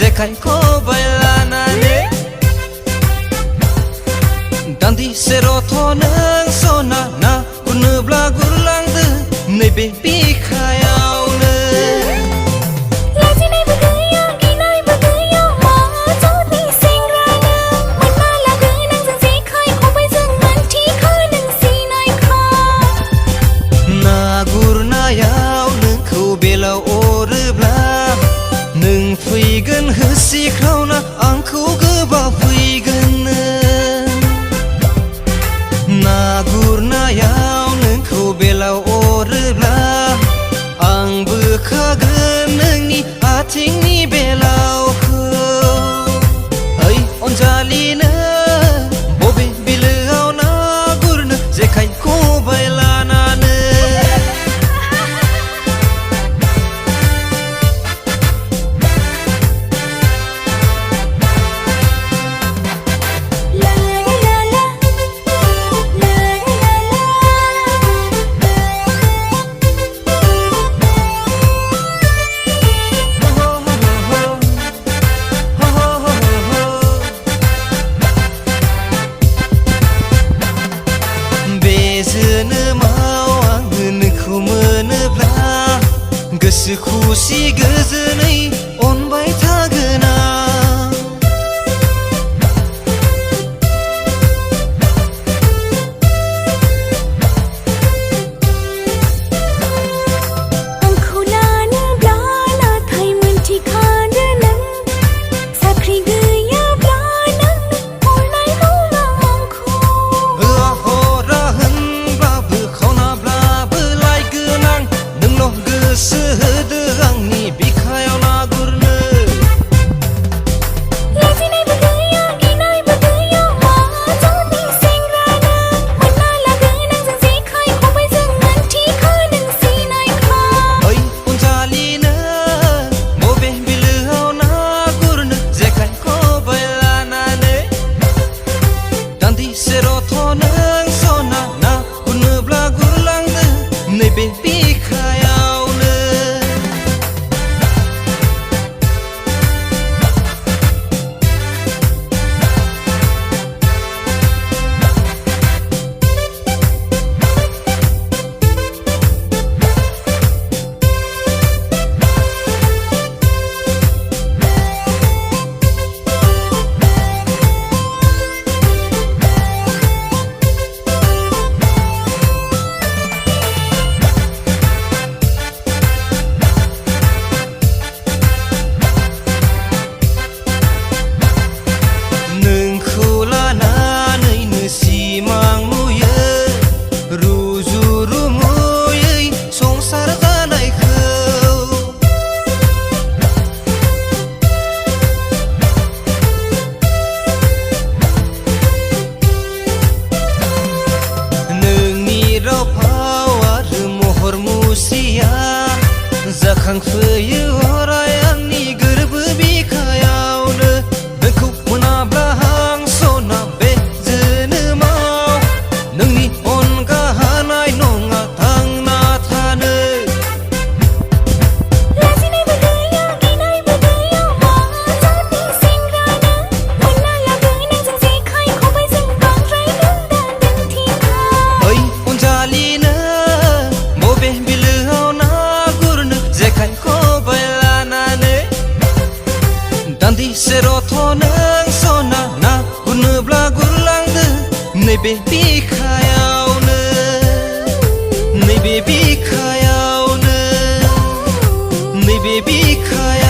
Jekai ko bailanane Dandi seroto nang sona na Gunubla gurlang de Nebe bikayau ne Laji nai bagaya ginai bagaya ma Jodi singrana Mana lagu nang zan zekai ko bai zan manti ka nang sinai ka Na gurna yau nang ko belau orubla Nung fैगोन होसिख्रावना आंखौ गोबा फैगोन ना गुरनायाव नोंखौ बेलाव अरोब्ला आं बोखागोन नोंनि आथिंनि बेलावखौ ओइ अनजालिनो बबे बिलोआव ना गुरनो जेखाइ खबाइ लानानै गोसो खुसि गोजोनै अनबाय थागोन आं आंखौ लानोब्ला नाथाय मोनथिखादो नों साख्रि गैयाब्ला नों हरनाय नङा आंखौ हरा होनब्लाबो खावनाब्लाबो लायगोन आं नोंल' गोसो होदो आंनि बिखायाव ना गुरनो लाजिनायबो गैया गिनायबो गैया मा जदि सेंग्रानो मोनना लागोन आंजों जेखाइ खबाइजों मोनथिखा नों सिनायखा ओइ अनजालिनो बबे बिलोआव ना गुरनो जेखाइ खबाइ लानानै दान्दिसे रथ' नों सना ना गुरनोब्ला गुरलांदो नैबे बिखायावनो जाखांफैयो अराय आंनि गोरबो बिखायावनो नोंखौ मोनाब्ला आं सना बे जोनोमाव नोंनि अनगा हानाय नङा थांना थानो लाजिनायबो गैया गिनायबो गैया मा जदि सेंग्रानो मोनना लागोन आंजों जेखाइ खबाइजों बांद्राय दोनदा दोनथिखा ओइ अनजालिनो बबे बिलोआव ना गुरनो जेखाइ खबाइ लानानै दान्दिसे रथ' नों सना ना गुरनोब्ला गुरलांदो नैबे बिखायावनो नैबे बिखायावनो नैबे बिखायाव